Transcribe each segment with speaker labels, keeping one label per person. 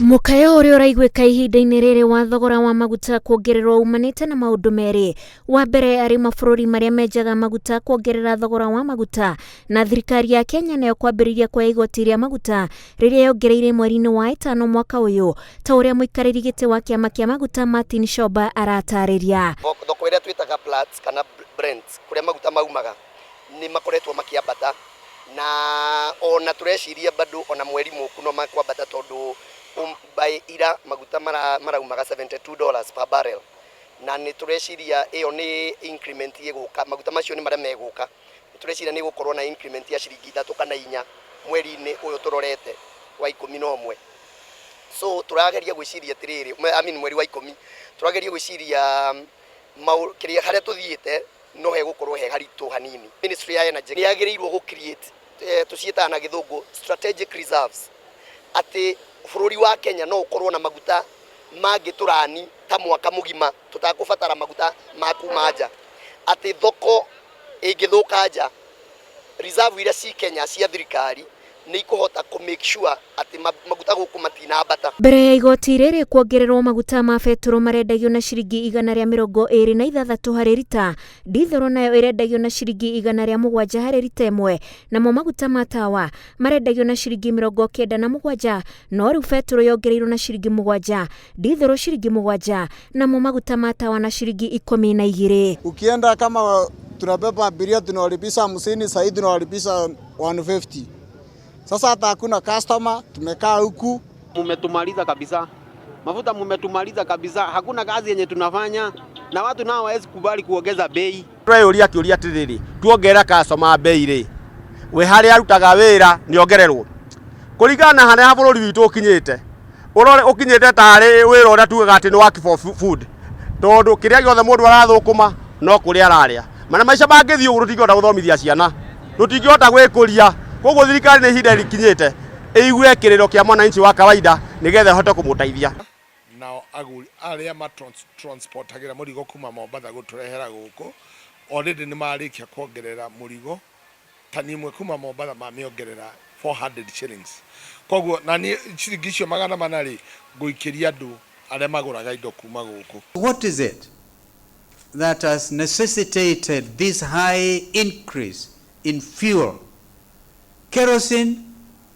Speaker 1: Mukayo uri uraiguika ihinda-ini riri wa thogora wa maguta kuongererwo umanite na maundu meri. Wa mbere ari mabũrũri maria menjaga maguta kuongerera thogora wa maguta, na thirikari ya Kenya nayo kwambĩrĩria kuoya igoti rĩa maguta riria yongereire mweri-ini wa ĩtano mwaka uyu, ta uria muikarĩri gĩtĩ wa kĩama kĩa maguta Martin Shoba aratarĩria.
Speaker 2: Thoko iria twitaga Platts kana Brent kuria maguta maumaga ni makoretwo makiambata, na ona tureciria bado ona mweri mũku no makwambata tondu by ira maguta maraumaga $72 per barrel, na ni tureciria iyo ni increment iguka. Maguta macio ni maria meguka, tureciria ni gukorwo na increment ya ciringi 3 kana 4 mweri-ini uyu turorete wa 11. So turageria gwiciria tiriri, mweri wa 10 turageria gwiciria kiria haria tuthiite no he gukorwo he haritu hanini. Ministry ya Energy ni yagirirwo gu create tucieta na githungu strategic reserves, ati bũrũri wa Kenya no ukorwo na maguta mangiturani ta mwaka mugima tutakubatara maguta makuma nja, ati thoko ingithuka nja reserve iria ci Kenya cia thirikari ni ikuhota ku make sure ati maguta guku matinambata. Mbere ya igoti riri kuongererwo maguta ma betũrũ marendagio na ciringi 126 harĩ rita, dithero nayo irendagio na ciringi 107 harĩ rita ĩmwe, namo maguta ma tawa marendagio na ciringi 97, no rĩu betũrũ yongereirwo na ciringi 7, dithero ciringi 7, namo maguta ma tawa na ciringi 12.
Speaker 3: Ukienda kama tunabeba abiria tunawalipisha 50, sasa tunawalipisha 150. Sasa hata hakuna customer, tumekaa huku.
Speaker 4: Mumetumaliza kabisa. Mafuta mumetumaliza kabisa. Hakuna kazi yenye tunafanya na watu nao hawezi kubali kuongeza bei.
Speaker 5: Tureyoria kiuria tiriri, tuongera customer bei ri. We hari arutaga wira ni ongererwo. Kuringana haria bũrũri witũ ukinyite. Urore ukinyite tari wira uria tugaga ati ni work for food. Tondu kiria giothe mundu arathukuma no kuria araria. Mana maica mangithio rutingihota guthomithia ciana. Rutingihota gwikuria. Koguo thirikari ni ihinda rikinyite iigue kiriro kia mwananchi wa kawaida nigetha hote kumuteithia.
Speaker 6: Nao aria transportagira murigo kuma Mombasa guturehera guku already ni marikia kuongerera murigo tani imwe kuma Mombasa mamiongerera 400 shillings. Koguo na ni ciringi icio 800 guikiria andu aria maguraga indo kuma guku.
Speaker 7: What is it that has necessitated this high increase in fuel? Kerosene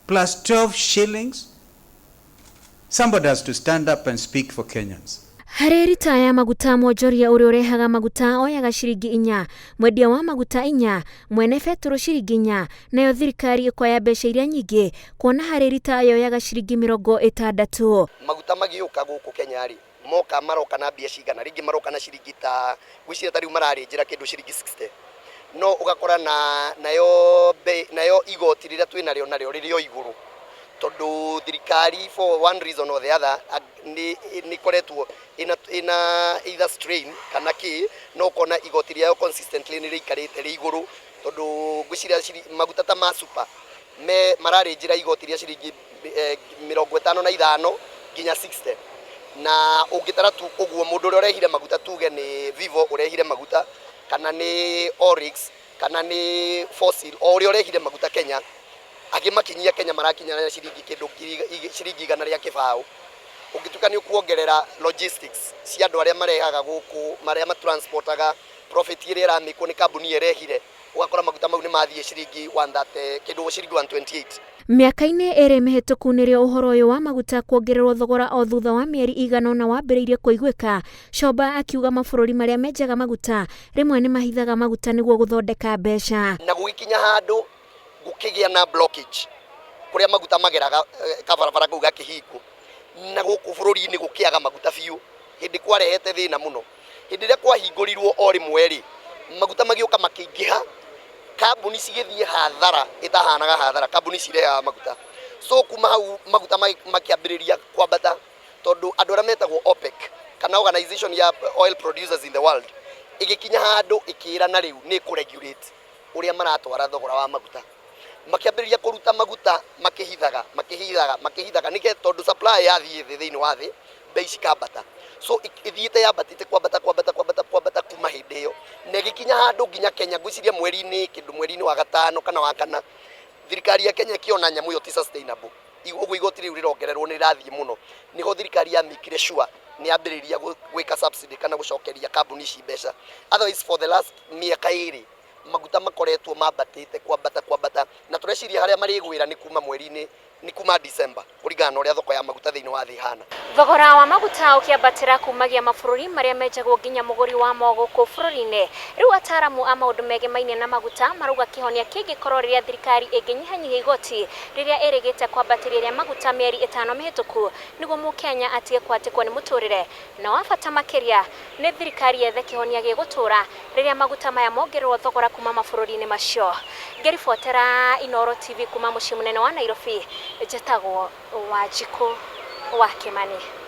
Speaker 7: plus 12 shillings. Somebody has to stand up and speak for Kenyans.
Speaker 1: Harĩ rita ya maguta mwonjoria ũrĩa ũrehaga maguta oyaga ciringi 4, mwendia wa maguta 4, mwene betũrũ ciringi 4, nayo thirikari ĩkoya mbeca iria nyingĩ kuona harĩ rita yoyaga ciringi 60.
Speaker 2: Maguta magiuka guku Kenya ri moka maroka na mbia cigana, ringi maroka na ciringi ta gwicira tariu mararĩnjĩra kĩndũ ciringi 60. No ugakora nayo igoti rĩrĩa twĩnarĩo rĩrĩo igũrũ, tondu thirikari for one reason or the other ni koretwo ina either strain kana ki no kona igoti rĩao consistently ni rĩikarĩte rĩ igũrũ, tondu gwĩciria maguta ta ma super me mararĩnjĩra igoti rĩa ciringi 55 nginya 60. Na ungitara tu ũguo mũndũ ũrĩa ũrehire maguta tuge ni Vivo ũrehire maguta kana ni Oryx kana ni Fossil o uri urehire maguta Kenya agimakinyia Kenya marakinya na ciringi kindu ciringi 100 rĩa kĩbaũ. Ungituka ni kuongerera logistics cia andu aria marehaga guku maria matransportaga profit iria iramikwo ni kambuni irehire, ugakora maguta mau ni mathie ciringi 130 kindu ciringi 128.
Speaker 1: Miaka-inĩ ĩrĩ mĩhĩtũku nĩrĩo ũhoro ũyũ wa maguta kuongererwo thogora o thutha wa mĩeri igana ũna wambĩrĩirie kũiguĩka. Shoba akiuga mabũrũri marĩa menjaga maguta rĩmwe nĩ mahithaga maguta nĩguo gũthondeka mbeca.
Speaker 2: Na gũkinya handũ gũkĩgĩa na blockage kũrĩa maguta mageraga kabarabara kau gakĩhingwo, na gũkũ bũrũri-inĩ gũkĩaga maguta biũ, hĩndĩ kwarehete thĩna mũno. Hĩndĩ ĩrĩa kwahingũrirwo o rĩmwe rĩ maguta magĩũka makĩingĩha, kambuni cigĩthiĩ hathara itahanaga hathara, kambuni cirehaga maguta. So kuma hau maguta makiambĩrĩria kwambata tondu andu arĩa metagwo OPEC kana organization ya oil producers in the world igikinya handu ikira na riu ni kuregulate uria maratwara thogora wa maguta, makiambĩrĩria kuruta maguta makihithaga nike tondu supply yathie thiini wa thi bei cikambata. So ithiite yambatite kwambata kuma hindi iyo na igikinya handu nginya Kenya gwiciria mweri-ini wa gatano kana wa kana thirikari ya Kenya kiona nyamu yo ti sustainable uguo igoti riu rirongererwo ni rathie muno niho thirikari ya mikire sure ni ambiriria gwika subsidy kana gucokeria kambuni ici mbeca. Otherwise for the last miaka iri maguta makoretwo mambatite kwambata na tureciria haria marigwira ni kuma mweri-ini ni kuma December kuringana na uria thoko ya maguta thiini wa thi hana.
Speaker 1: Thogora wa maguta ukiambatira kumagia mabũrũri maria menjagwo nginya mũgũri wa mo gũkũ bũrũri-inĩ. Rĩu ataramu a maũndũ megemaine na maguta maruga kĩhonia kĩngĩkorwo rĩrĩa thirikari ĩngĩnyihanyihia igoti rĩrĩa ĩrĩgĩte kwambatĩria rĩa maguta mĩeri 5 mĩhĩtũku nĩguo mũkenya atige kwatĩkwo nĩ mũtũrĩre. Na wa bata makĩria nĩ thirikari yethe kĩhonia gĩgũtũra rĩrĩa maguta maya mongererwo thogora kuma mabũrũri-inĩ macio. Ngĩribotera Inooro TV kuma mũciĩ mũnene wa Nairobi, njĩtagwo Wanjikũ wa Kimani.